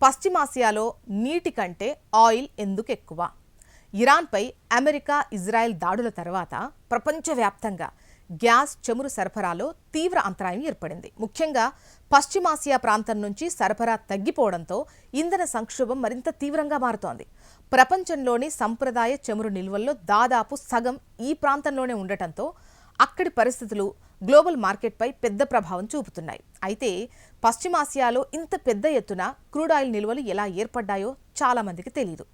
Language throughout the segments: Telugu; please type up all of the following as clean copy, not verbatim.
పశ్చిమాసియాలో నీటి కంటే ఆయిల్ ఎందుకు ఎక్కువ? ఇరాన్పై అమెరికా, ఇజ్రాయెల్ దాడుల తర్వాత ప్రపంచవ్యాప్తంగా గ్యాస్, చమురు సరఫరాలో తీవ్ర అంతరాయం ఏర్పడింది. ముఖ్యంగా పశ్చిమాసియా ప్రాంతం నుంచి సరఫరా తగ్గిపోవడంతో ఇంధన సంక్షోభం మరింత తీవ్రంగా మారుతోంది. ప్రపంచంలోని సంప్రదాయ చమురు నిల్వల్లో దాదాపు సగం ఈ ప్రాంతంలోనే ఉండటంతో అక్కడి పరిస్థితులు గ్లోబల్ మార్కెట్పై పెద్ద ప్రభావం చూపుతున్నాయి. అయితే పశ్చిమాసియాలో ఇంత పెద్ద ఎత్తున క్రూడ్ ఆయిల్ నిల్వలు ఎలా ఏర్పడ్డాయో చాలా మందికి తెలియదు.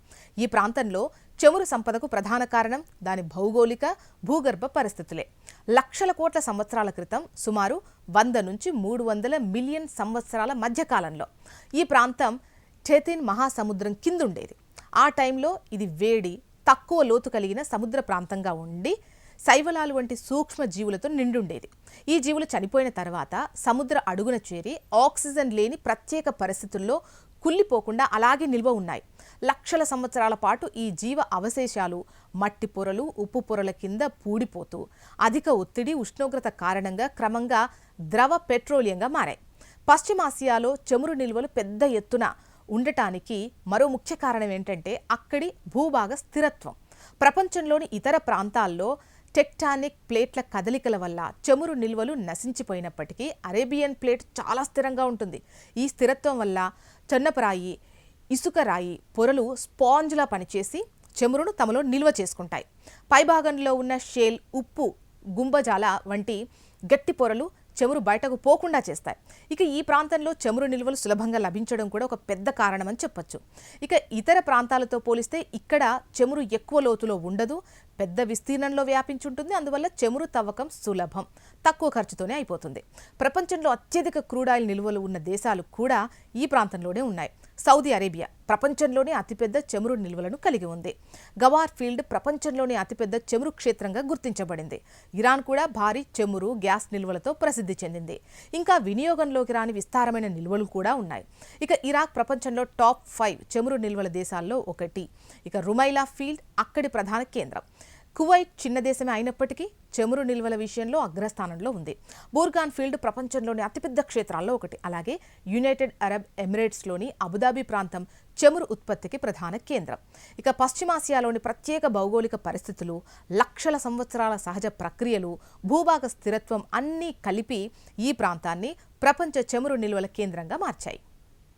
ఈ ప్రాంతంలో చమురు సంపదకు ప్రధాన కారణం దాని భౌగోళిక, భూగర్భ పరిస్థితులే. లక్షల కోట్ల సంవత్సరాల క్రితం, సుమారు 100 నుంచి 300 మిలియన్ సంవత్సరాల మధ్యకాలంలో ఈ ప్రాంతం చెతిన్ మహాసముద్రం కిందుండేది. ఆ టైంలో ఇది వేడి, తక్కువ లోతు కలిగిన సముద్ర ప్రాంతంగా ఉండి శైవలాలు వంటి సూక్ష్మ జీవులతో నిండుండేది. ఈ జీవులు చనిపోయిన తర్వాత సముద్ర అడుగున చేరి ఆక్సిజన్ లేని ప్రత్యేక పరిస్థితుల్లో కుళ్ళిపోకుండా అలాగే నిల్వ ఉన్నాయి. లక్షల సంవత్సరాల పాటు ఈ జీవ అవశేషాలు మట్టి పొరలు, ఉప్పు పొరల కింద పూడిపోతూ అధిక ఒత్తిడి, ఉష్ణోగ్రత కారణంగా క్రమంగా ద్రవ పెట్రోలియంగా మారాయి. పశ్చిమాసియాలో చమురు నిల్వలు పెద్ద ఎత్తున ఉండటానికి మరో ముఖ్య కారణం ఏంటంటే అక్కడి భూభాగ స్థిరత్వం. ప్రపంచంలోని ఇతర ప్రాంతాల్లో టెక్టానిక్ ప్లేట్ల కదలికల వల్ల చమురు నిల్వలు నశించిపోయినప్పటికీ అరేబియన్ ప్లేట్ చాలా స్థిరంగా ఉంటుంది. ఈ స్థిరత్వం వల్ల చన్నపరాయి, ఇసుక రాయి పొరలు స్పాంజ్లా పనిచేసి చమురును తమలో నిల్వ చేసుకుంటాయి. పైభాగంలో ఉన్న షేల్, ఉప్పు గుంబజాల వంటి గట్టి పొరలు చమురు బయటకు పోకుండా చేస్తాయి. ఇక ఈ ప్రాంతంలో చమురు నిల్వలు సులభంగా లభించడం కూడా ఒక పెద్ద కారణమని చెప్పొచ్చు. ఇక ఇతర ప్రాంతాలతో పోలిస్తే ఇక్కడ చమురు ఎక్కువ లోతులో ఉండదు, పెద్ద విస్తీర్ణంలో వ్యాపించుంటుంది. అందువల్ల చమురు తవ్వకం సులభం, తక్కువ ఖర్చుతోనే అయిపోతుంది. ప్రపంచంలో అత్యధిక క్రూడ్ ఆయిల్ నిల్వలు ఉన్న దేశాలు కూడా ఈ ప్రాంతంలోనే ఉన్నాయి. సౌదీ అరేబియా ప్రపంచంలోనే అతిపెద్ద చమురు నిల్వలను కలిగి ఉంది. గవార్ ఫీల్డ్ ప్రపంచంలోనే అతిపెద్ద చమురు క్షేత్రంగా గుర్తించబడింది. ఇరాన్ కూడా భారీ చమురు, గ్యాస్ నిల్వలతో ప్రసిద్ధి చెందింది. ఇంకా వినియోగంలోకి రాని విస్తారమైన నిల్వలు కూడా ఉన్నాయి. ఇక ఇరాక్ ప్రపంచంలో టాప్ 5 చమురు నిల్వల దేశాల్లో ఒకటి. ఇక రుమైలా ఫీల్డ్ అక్కడి ప్రధాన కేంద్రం. కువైట్ చిన్న దేశమే అయినప్పటికీ చమురు నిల్వల విషయంలో అగ్రస్థానంలో ఉంది. బూర్గాన్ ఫీల్డ్ ప్రపంచంలోని అతిపెద్ద క్షేత్రాల్లో ఒకటి. అలాగే యునైటెడ్ అరబ్ ఎమిరేట్స్లోని అబుదాబి ప్రాంతం చమురు ఉత్పత్తికి ప్రధాన కేంద్రం. ఇక పశ్చిమాసియాలోని ప్రత్యేక భౌగోళిక పరిస్థితులు, లక్షల సంవత్సరాల సహజ ప్రక్రియలు, భూభాగ స్థిరత్వం అన్నీ కలిపి ఈ ప్రాంతాన్ని ప్రపంచ చమురు నిల్వల కేంద్రంగా మార్చాయి.